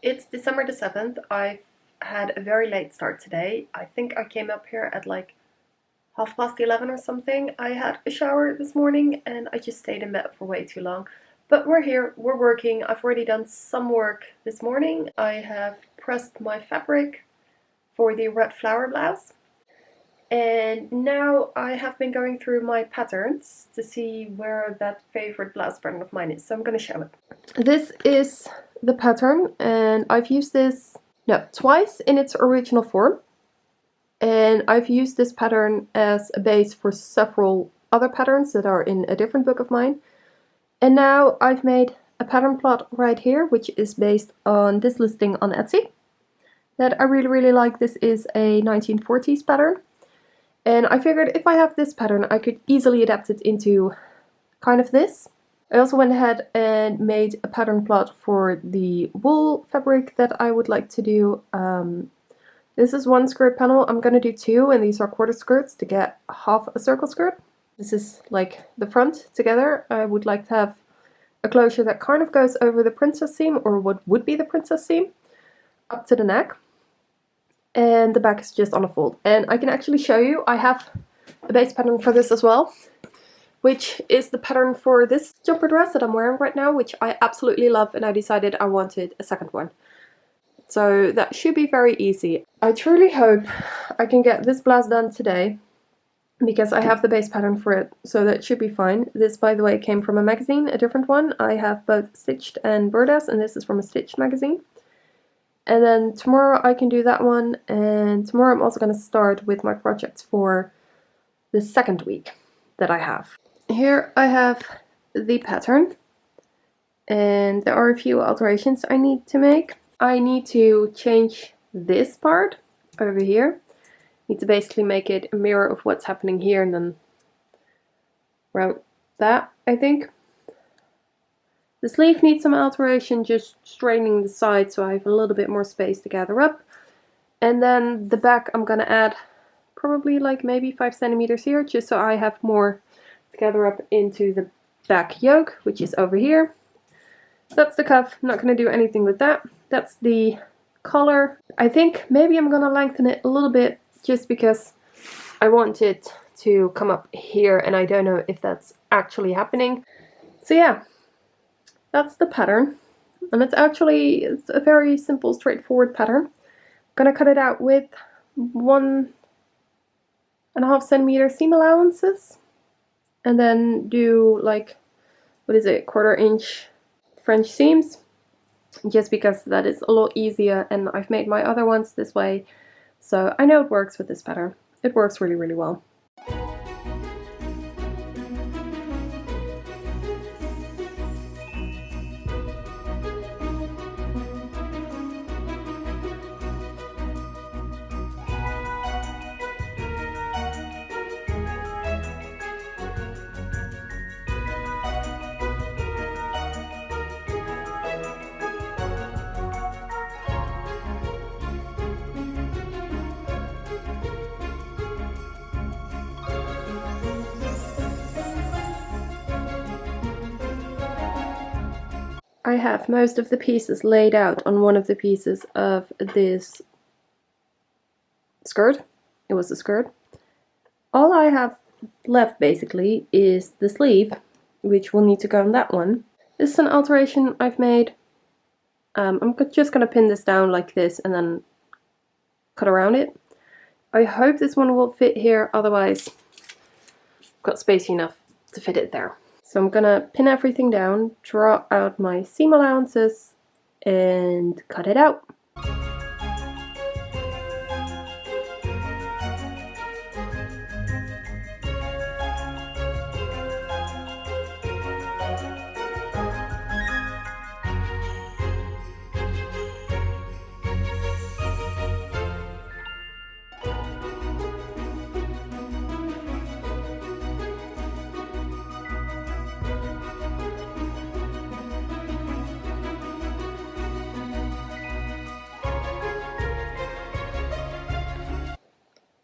It's December the 7th. I've had a very late start today. I think I came up here at like 11:30 or something. I had a shower this morning and I just stayed in bed for way too long. But we're here, we're working. I've already done some work this morning. I have pressed my fabric for the red flower blouse. And now I have been going through my patterns to see where that favorite blouse pattern of mine is. So I'm going to show it. This is the pattern, and I've used this twice in its original form. And I've used this pattern as a base for several other patterns that are in a different book of mine. And now I've made a pattern plot right here, which is based on this listing on Etsy that I really like. This is a 1940s pattern. And I figured if I have this pattern, I could easily adapt it into kind of this. I also went ahead and made a pattern plot for the wool fabric that I would like to do. This is one skirt panel. I'm going to do two, and these are quarter skirts to get half a circle skirt. This is like the front together. I would like to have a closure that kind of goes over the princess seam, or what would be the princess seam, up to the neck. And the back is just on a fold. And I can actually show you, I have a base pattern for this as well, which is the pattern for this jumper dress that I'm wearing right now, which I absolutely love, and I decided I wanted a second one. So that should be very easy. I truly hope I can get this blouse done today, because I have the base pattern for it, so that should be fine. This, by the way, came from a magazine, a different one. I have both Stitched and Burdas, and this is from a Stitched magazine. And then tomorrow I can do that one, and tomorrow I'm also going to start with my projects for the second week that I have. Here I have the pattern, and there are a few alterations I need to make. I need to change this part over here. I need to basically make it a mirror of what's happening here, and then route that, I think. The sleeve needs some alteration, just straightening the side so I have a little bit more space to gather up. And then the back I'm gonna add probably like maybe 5 centimeters here, just so I have more to gather up into the back yoke, which is over here. That's the cuff. I'm not gonna do anything with that. That's the collar. I think maybe I'm gonna lengthen it a little bit just because I want it to come up here, and I don't know if that's actually happening. So yeah. That's the pattern, and it's a very simple, straightforward pattern. I'm gonna cut it out with 1.5 centimeter seam allowances, and then do like, what is it, 1/4 inch French seams, just because that is a lot easier, and I've made my other ones this way, so I know it works with this pattern. It works really well. I have most of the pieces laid out on one of the pieces of this skirt. It was a skirt. All I have left basically is the sleeve, which will need to go on that one. This is an alteration I've made. I'm just going to pin this down like this and then cut around it. I hope this one will fit here, otherwise I've got space enough to fit it there. So I'm gonna pin everything down, draw out my seam allowances, and cut it out.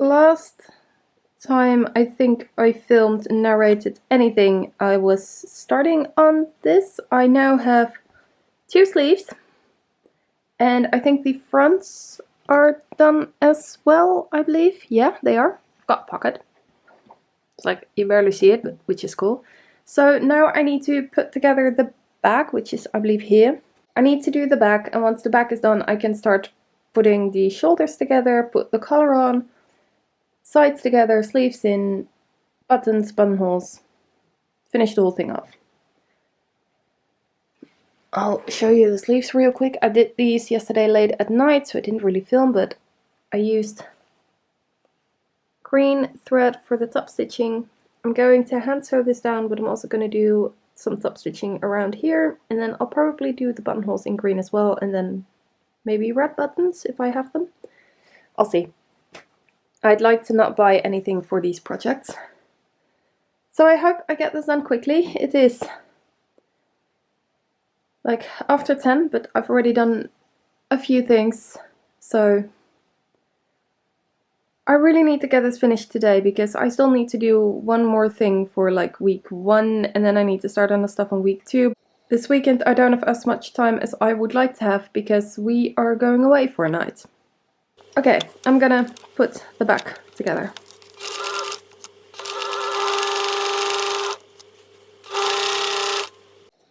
Last time I think I filmed and narrated anything, I was starting on this. I now have 2 sleeves, And I think the fronts are done as well, I believe. Yeah, they are. I've got a pocket. It's like you barely see it, but which is cool. So now I need to put together the back, which is, I believe, here. I need to do the back, and once the back is done, I can start putting the shoulders together, put the collar on, sides together, sleeves in, buttons, buttonholes, finish the whole thing off. I'll show you the sleeves real quick. I did these yesterday late at night, so I didn't really film, but I used green thread for the top stitching. I'm going to hand sew this down, but I'm also going to do some top stitching around here, and then I'll probably do the buttonholes in green as well, and then maybe red buttons if I have them. I'll see. I'd like to not buy anything for these projects. So I hope I get this done quickly. It is like after 10, but I've already done a few things, so I really need to get this finished today because I still need to do one more thing for like week 1, and then I need to start on the stuff on week 2. This weekend I don't have as much time as I would like to have because we are going away for a night. Okay, I'm gonna put the back together.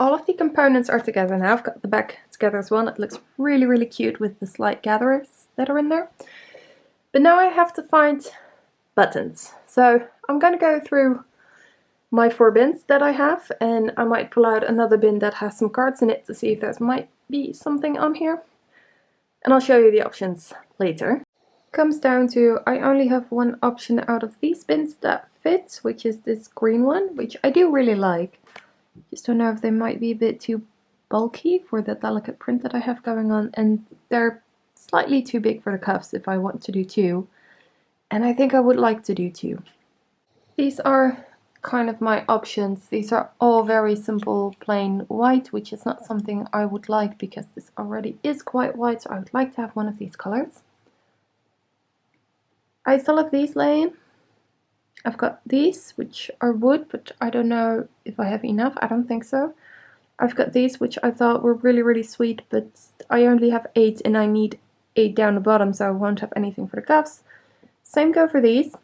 All of the components are together now. I've got the back together as well. It looks really, really cute with the slight gatherers that are in there. But now I have to find buttons. So I'm going to go through my 4 bins that I have, and I might pull out another bin that has some cards in it to see if there might be something on here. And I'll show you the options later. Comes down to I only have one option out of these bins that fits, which is this green one, which I do really like. Just don't know if they might be a bit too bulky for the delicate print that I have going on, and they're slightly too big for the cuffs if I want to do 2, and I think I would like to do 2. These are kind of my options. These are all very simple plain white, which is not something I would like because this already is quite white, so I would like to have one of these colors. I still have these laying. I've got these, which are wood, but I don't know if I have enough. I don't think so. I've got these, which I thought were really, really sweet, but I only have 8 and I need 8 down the bottom, so I won't have anything for the cuffs. Same go for these,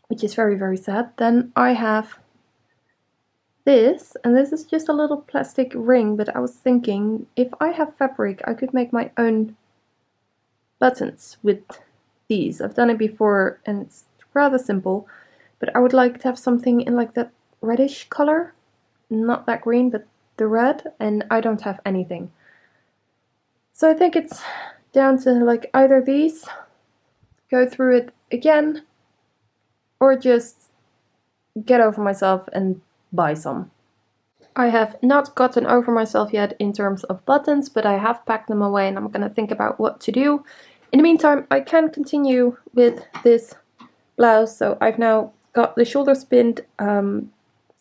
which is very, very sad. Then I have this, and this is just a little plastic ring, but I was thinking if I have fabric, I could make my own buttons with these. I've done it before and it's rather simple, but I would like to have something in like that reddish color, not that green, but the red, and I don't have anything. So I think it's down to like either these, go through it again, or just get over myself and buy some. I have not gotten over myself yet in terms of buttons, but I have packed them away and I'm gonna think about what to do. In the meantime, I can continue with this blouse. So I've now got the shoulders pinned.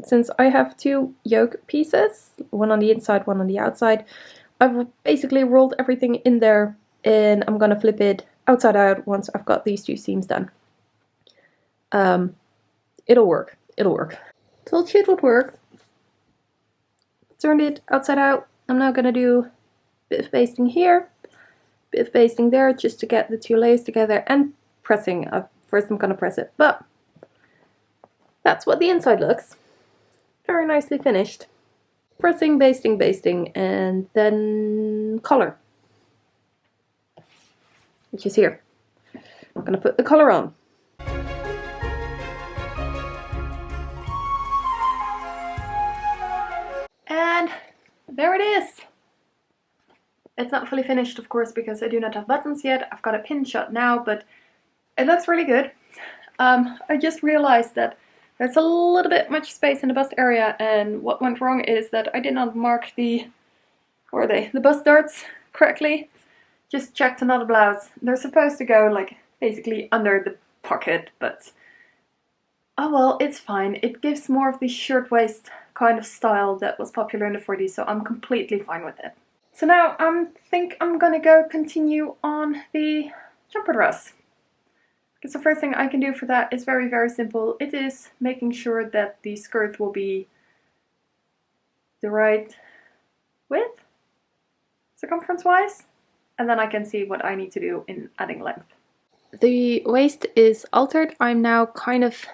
Since I have 2 yoke pieces, one on the inside, one on the outside, I've basically rolled everything in there and I'm gonna flip it outside out once I've got these 2 seams done. It'll work. Told you it would work. Turned it outside out. I'm now gonna do a bit of basting here, bit of basting there, just to get the 2 layers together, and pressing. First I'm gonna press it, but that's what the inside looks. Very nicely finished. Pressing, basting, and then collar, which is here. I'm gonna put the collar on. And there it is. It's not fully finished, of course, because I do not have buttons yet. I've got a pin shot now, but it looks really good. I just realized that there's a little bit much space in the bust area, and what went wrong is that I did not mark the bust darts correctly. Just checked another blouse. They're supposed to go like basically under the pocket, but oh well, it's fine. It gives more of the shirtwaist kind of style that was popular in the 40s, so I'm completely fine with it. So now I think I'm gonna go continue on the jumper dress. Because the first thing I can do for that is very, very simple. It is making sure that the skirt will be the right width, circumference-wise. and then I can see what I need to do in adding length. The waist is altered. I'm now kind of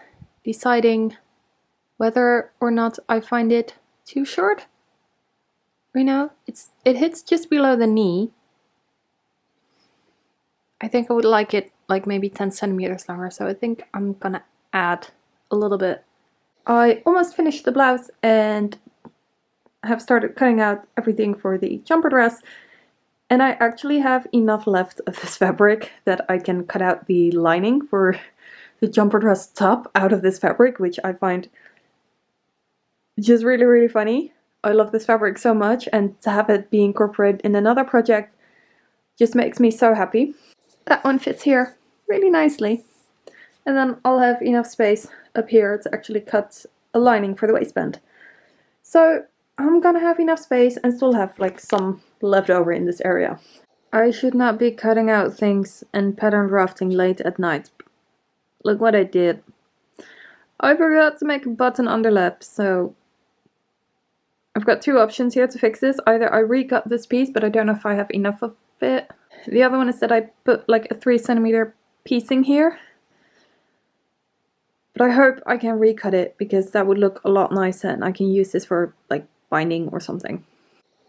deciding whether or not I find it too short. Right now, it hits just below the knee. I think I would like it like maybe 10 centimeters longer, so I think I'm gonna add a little bit. I almost finished the blouse and have started cutting out everything for the jumper dress, and I actually have enough left of this fabric that I can cut out the lining for the jumper dress top out of this fabric, which I find just really, really funny. I love this fabric so much, and to have it be incorporated in another project just makes me so happy. That one fits here really nicely. And then I'll have enough space up here to actually cut a lining for the waistband. So I'm gonna have enough space and still have like some left over in this area. I should not be cutting out things and pattern drafting late at night. Look what I did. I forgot to make a button underlap, so I've got two options here to fix this. Either I recut this piece, but I don't know if I have enough of it. The other one is that I put like a 3 centimeter piecing here. But I hope I can recut it, because that would look a lot nicer and I can use this for like binding or something.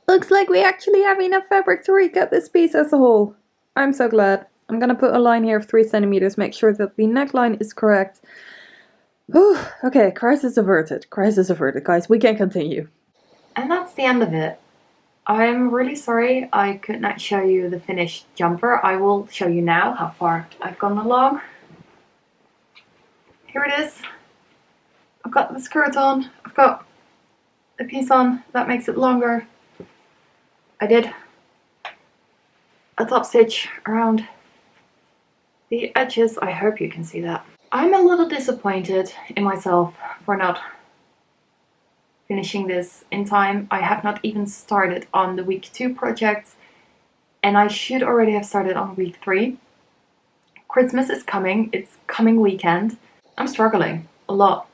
Looks like we actually have enough fabric to recut this piece as a whole. I'm so glad. I'm gonna put a line here of 3 centimeters, make sure that the neckline is correct. Whew, okay, crisis averted. Crisis averted, guys. We can continue. And that's the end of it. I'm really sorry I could not show you the finished jumper. I will show you now how far I've gone along. Here it is. I've got the skirt on. I've got a piece on that makes it longer. I did a top stitch around the edges. I hope you can see that. I'm a little disappointed in myself for not finishing this in time. I have not even started on the week 2 projects, and I should already have started on week 3. Christmas is coming. It's coming weekend. I'm struggling a lot.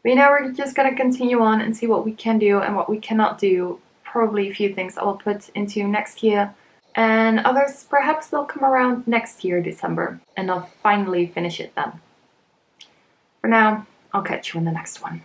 But now we're just gonna continue on and see what we can do and what we cannot do. Probably a few things I will put into next year, and others perhaps they'll come around next year, December, and I'll finally finish it then. For now, I'll catch you in the next one.